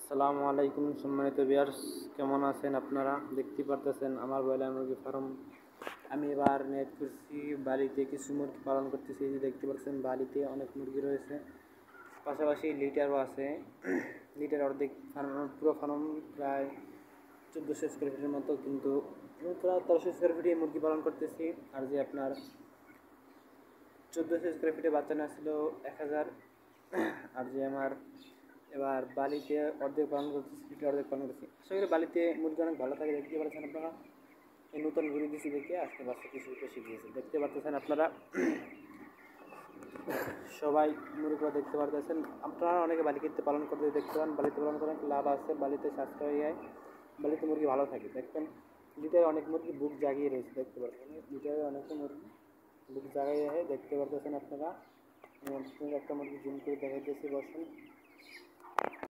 আসসালামু আলাইকুম সম্মানিত ভিউয়ার্স, কেমন আছেন আপনারা? দেখতে পারতেছেন আমার ব্রয়লার মুরগি ফার্ম। আমি এবার নেট করছি, বাড়িতে কিছু মুরগি পালন করতেছি। এই যে দেখতে পাচ্ছেন বাড়িতে অনেক মুরগি রয়েছে, পাশাপাশি লিটারও আছে। লিটার অর্ধেক ফার্ম, পুরো ফার্ম প্রায় 1400 স্কোয়ার ফিটের মতো, কিন্তু আমি প্রায় 1300 স্কোয়ার ফিটে মুরগি পালন করতেছি। আর যে আপনার 1400 স্কোয়ার ফিটে বাচ্চা নেওয়া ছিল 1000। আর যে আমার এবার বালিতে অর্ধেক পালন করতেছি, ফিটে অর্ধেক পালন করছি। আশা করি বালিতে মুরগি অনেক ভালো থাকে। দেখতে পাচ্ছেন আপনারা, এই নতুন ঘুরে দিচ্ছি দেখে আজকে বাচ্চা কিছু শিখিয়েছে। দেখতে পাচ্ছেন আপনারা সবাই মুরগিগুলো দেখতে পারতেছেন। আপনারা অনেকে বালিতে পালন করতে দেখতে পান, বালিতে পালন করেন, লাভ আছে, বালিতে সাশ্রয় হয়, বালিতে মুরগি ভালো থাকে। দেখবেন লিটারে অনেক মুরগি বুক জাগিয়ে রয়েছে, দেখতে পাচ্ছেন লিটারে অনেক মুরগি বুক জাগাইয়ে দেখতে পারতেছেন আপনারা। আমি একটা মুরগি জুম করে দেখাইতেছি, বসুন।